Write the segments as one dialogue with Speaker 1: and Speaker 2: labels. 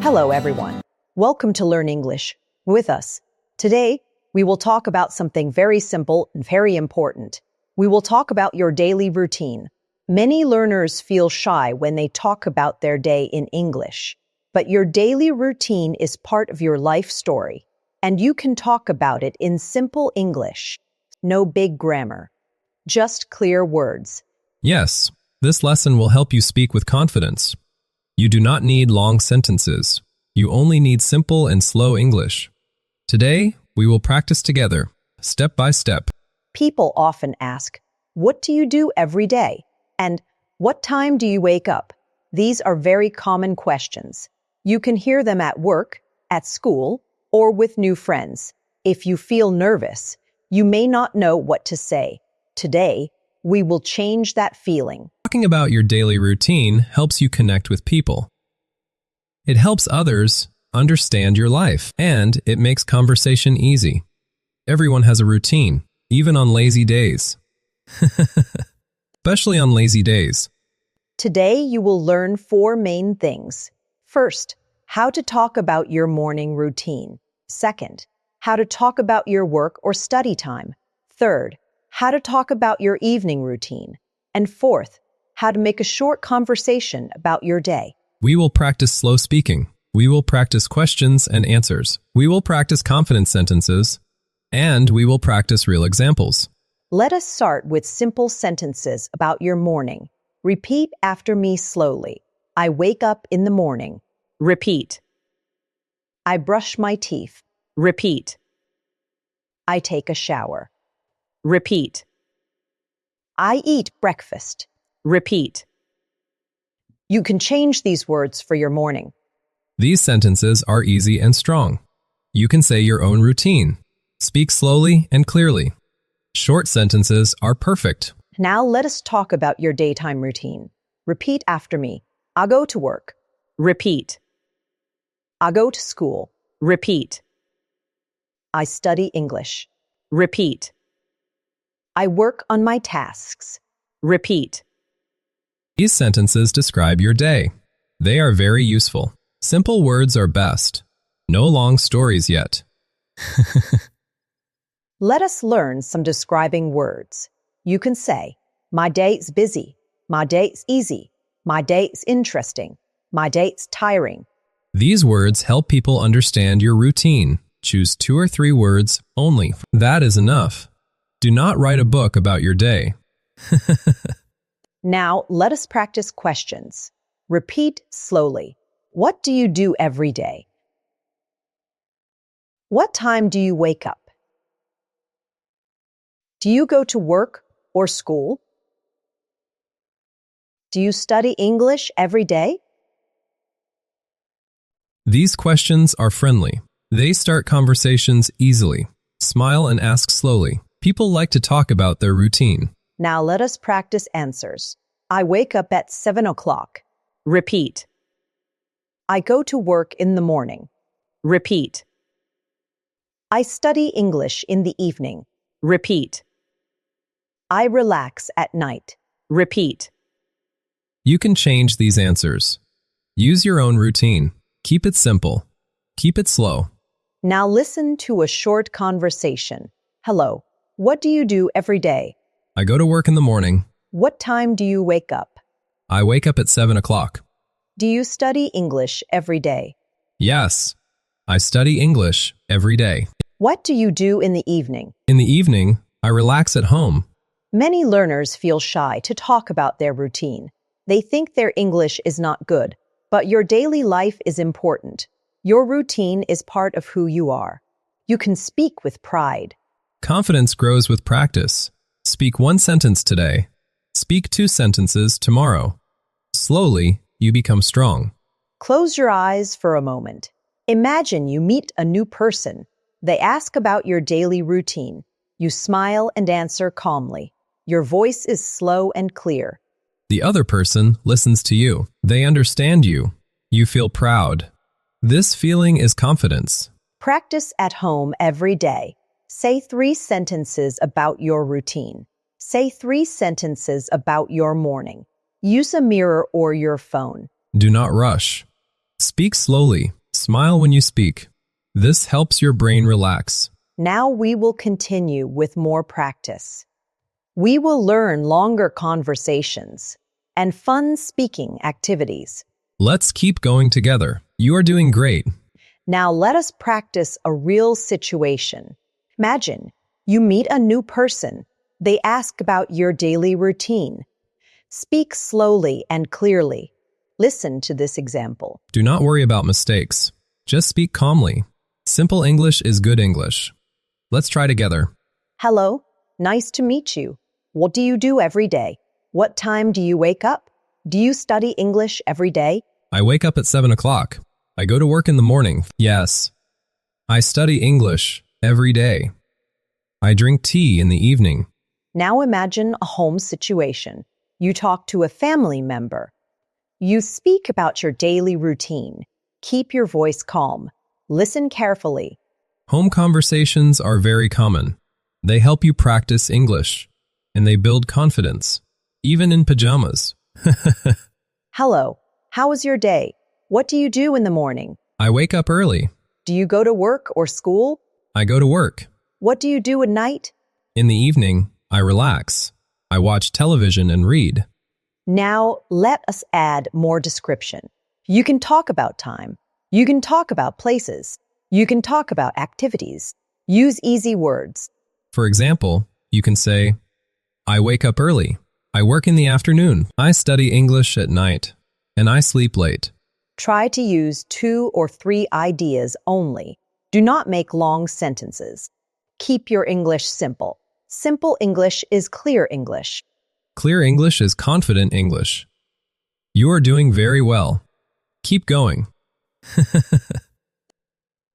Speaker 1: Hello, everyone. Welcome to Learn English with us. Today, we will talk about something very simple and very important. We will talk about your daily routine. Many learners feel shy when they talk about their day in English, but your daily routine is part of your life story, and you can talk about it in simple English. No big grammar, just clear words.
Speaker 2: Yes, this lesson will help you speak with confidence. You do not need long sentences. You only need simple and slow English. Today, we will practice together, step by step.
Speaker 1: People often ask, what do you do every day? And what time do you wake up? These are very common questions. You can hear them at work, at school, or with new friends. If you feel nervous, you may not know what to say. Today, we will change that feeling.
Speaker 2: Talking about your daily routine helps you connect with people. It helps others understand your life, and it makes conversation easy. Everyone has a routine, even on lazy days. Especially on lazy days.
Speaker 1: Today, you will learn 4 main things. First, how to talk about your morning routine. Second, how to talk about your work or study time. Third, how to talk about your evening routine. And fourth, how to make a short conversation about your day.
Speaker 2: We will practice slow speaking. We will practice questions and answers. We will practice confident sentences. And we will practice real examples.
Speaker 1: Let us start with simple sentences about your morning. Repeat after me slowly. I wake up in the morning.
Speaker 3: Repeat.
Speaker 1: I brush my teeth.
Speaker 3: Repeat.
Speaker 1: I take a shower.
Speaker 3: Repeat.
Speaker 1: I eat breakfast.
Speaker 3: Repeat.
Speaker 1: You can change these words for your morning.
Speaker 2: These sentences are easy and strong. You can say your own routine. Speak slowly and clearly. Short sentences are perfect.
Speaker 1: Now let us talk about your daytime routine. Repeat after me. I go to work.
Speaker 3: Repeat.
Speaker 1: I go to school.
Speaker 3: Repeat.
Speaker 1: I study English.
Speaker 3: Repeat.
Speaker 1: I work on my tasks.
Speaker 3: Repeat.
Speaker 2: These sentences describe your day. They are very useful. Simple words are best. No long stories yet.
Speaker 1: Let us learn some describing words. You can say, my day's busy. My day's easy. My day's interesting. My day's tiring.
Speaker 2: These words help people understand your routine. Choose 2 or 3 words only. That is enough. Do not write a book about your day.
Speaker 1: Now, let us practice questions. Repeat slowly. What do you do every day? What time do you wake up? Do you go to work or school? Do you study English every day?
Speaker 2: These questions are friendly. They start conversations easily. Smile and ask slowly. People like to talk about their routine.
Speaker 1: Now let us practice answers. I wake up at 7 o'clock.
Speaker 3: Repeat.
Speaker 1: I go to work in the morning.
Speaker 3: Repeat.
Speaker 1: I study English in the evening.
Speaker 3: Repeat.
Speaker 1: I relax at night.
Speaker 3: Repeat.
Speaker 2: You can change these answers. Use your own routine. Keep it simple. Keep it slow.
Speaker 1: Now listen to a short conversation. Hello. What do you do every day?
Speaker 2: I go to work in the morning.
Speaker 1: What time do you wake up?
Speaker 2: I wake up at 7 o'clock.
Speaker 1: Do you study English every day?
Speaker 2: Yes, I study English every day.
Speaker 1: What do you do in the evening?
Speaker 2: In the evening, I relax at home.
Speaker 1: Many learners feel shy to talk about their routine. They think their English is not good, but your daily life is important. Your routine is part of who you are. You can speak with pride.
Speaker 2: Confidence grows with practice. Speak 1 sentence today. Speak 2 sentences tomorrow. Slowly, you become strong.
Speaker 1: Close your eyes for a moment. Imagine you meet a new person. They ask about your daily routine. You smile and answer calmly. Your voice is slow and clear.
Speaker 2: The other person listens to you. They understand you. You feel proud. This feeling is confidence.
Speaker 1: Practice at home every day. Say 3 sentences about your routine. Say 3 sentences about your morning. Use a mirror or your phone.
Speaker 2: Do not rush. Speak slowly. Smile when you speak. This helps your brain relax.
Speaker 1: Now we will continue with more practice. We will learn longer conversations and fun speaking activities.
Speaker 2: Let's keep going together. You are doing great.
Speaker 1: Now let us practice a real situation. Imagine you meet a new person. They ask about your daily routine. Speak slowly and clearly. Listen to this example.
Speaker 2: Do not worry about mistakes. Just speak calmly. Simple English is good English. Let's try together.
Speaker 1: Hello, nice to meet you. What do you do every day? What time do you wake up? Do you study English every day?
Speaker 2: I wake up at 7 o'clock. I go to work in the morning. Yes. I study English every day. I drink tea in the evening.
Speaker 1: Now imagine a home situation. You talk to a family member. You speak about your daily routine. Keep your voice calm. Listen carefully.
Speaker 2: Home conversations are very common. They help you practice English, and they build confidence, even in pajamas.
Speaker 1: Hello, how was your day? What do you do in the morning?
Speaker 2: I wake up early.
Speaker 1: Do you go to work or school?
Speaker 2: I go to work.
Speaker 1: What do you do at night?
Speaker 2: In the evening, I relax. I watch television and read.
Speaker 1: Now, let us add more description. You can talk about time. You can talk about places. You can talk about activities. Use easy words.
Speaker 2: For example, you can say, I wake up early. I work in the afternoon. I study English at night. And I sleep late.
Speaker 1: Try to use 2 or 3 ideas only. Do not make long sentences. Keep your English simple. Simple English is clear English.
Speaker 2: Clear English is confident English. You are doing very well. Keep going.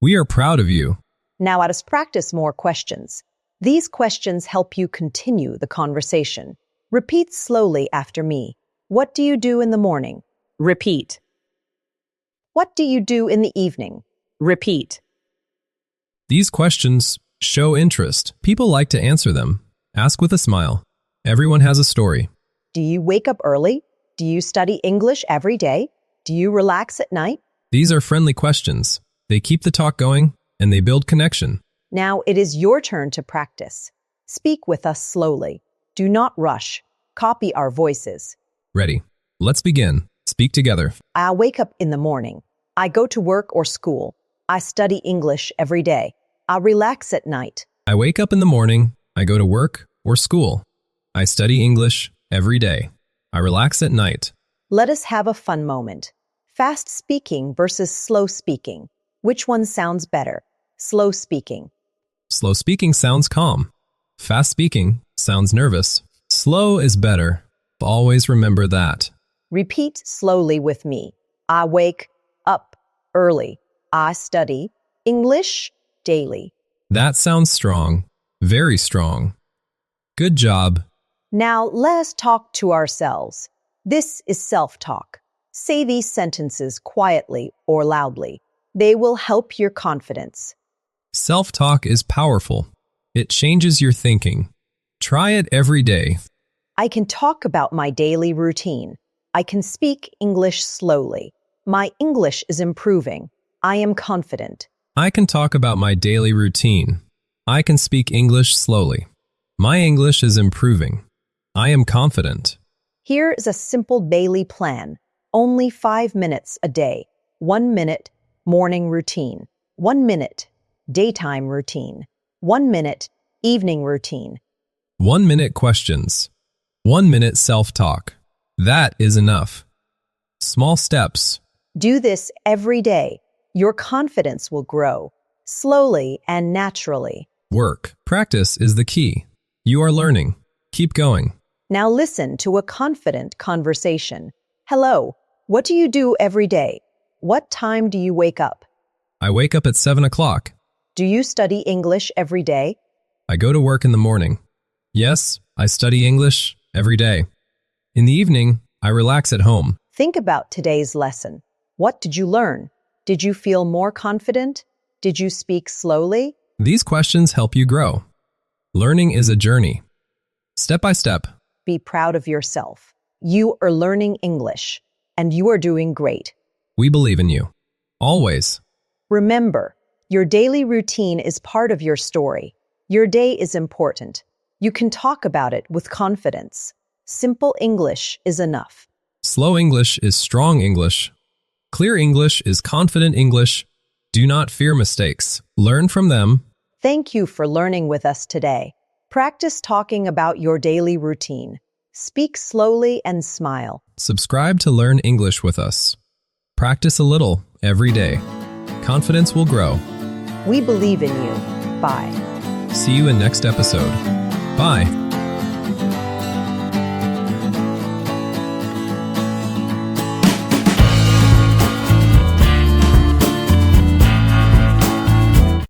Speaker 2: We are proud of you.
Speaker 1: Now let us practice more questions. These questions help you continue the conversation. Repeat slowly after me. What do you do in the morning?
Speaker 3: Repeat.
Speaker 1: What do you do in the evening?
Speaker 3: Repeat.
Speaker 2: These questions show interest. People like to answer them. Ask with a smile. Everyone has a story.
Speaker 1: Do you wake up early? Do you study English every day? Do you relax at night?
Speaker 2: These are friendly questions. They keep the talk going, and they build connection.
Speaker 1: Now it is your turn to practice. Speak with us slowly. Do not rush. Copy our voices.
Speaker 2: Ready. Let's begin. Speak together.
Speaker 1: I wake up in the morning. I go to work or school. I study English every day. I relax at night.
Speaker 2: I wake up in the morning. I go to work or school. I study English every day. I relax at night.
Speaker 1: Let us have a fun moment. Fast speaking versus slow speaking. Which one sounds better? Slow speaking.
Speaker 2: Slow speaking sounds calm. Fast speaking sounds nervous. Slow is better. Always remember that.
Speaker 1: Repeat slowly with me. I wake up early. I study English daily.
Speaker 2: That sounds strong. Very strong. Good job.
Speaker 1: Now let's talk to ourselves. This is self-talk. Say these sentences quietly or loudly. They will help your confidence.
Speaker 2: Self-talk is powerful. It changes your thinking. Try it every day.
Speaker 1: I can talk about my daily routine. I can speak English slowly. My English is improving. I am confident.
Speaker 2: I can talk about my daily routine. I can speak English slowly. My English is improving. I am confident.
Speaker 1: Here is a simple daily plan. Only 5 minutes a day. 1 minute, morning routine. 1 minute, daytime routine. 1 minute, evening routine.
Speaker 2: 1 minute questions. 1 minute self-talk. That is enough. Small steps.
Speaker 1: Do this every day. Your confidence will grow, slowly and naturally.
Speaker 2: Work. Practice is the key. You are learning. Keep going.
Speaker 1: Now listen to a confident conversation. Hello, what do you do every day? What time do you wake up?
Speaker 2: I wake up at 7 o'clock.
Speaker 1: Do you study English every day?
Speaker 2: I go to work in the morning. Yes, I study English every day. In the evening, I relax at home.
Speaker 1: Think about today's lesson. What did you learn? Did you feel more confident? Did you speak slowly?
Speaker 2: These questions help you grow. Learning is a journey. Step by step.
Speaker 1: Be proud of yourself. You are learning English, and you are doing great.
Speaker 2: We believe in you. Always.
Speaker 1: Remember, your daily routine is part of your story. Your day is important. You can talk about it with confidence. Simple English is enough.
Speaker 2: Slow English is strong English. Clear English is confident English. Do not fear mistakes. Learn from them.
Speaker 1: Thank you for learning with us today. Practice talking about your daily routine. Speak slowly and smile.
Speaker 2: Subscribe to learn English with us. Practice a little every day. Confidence will grow.
Speaker 1: We believe in you. Bye.
Speaker 2: See you in next episode. Bye.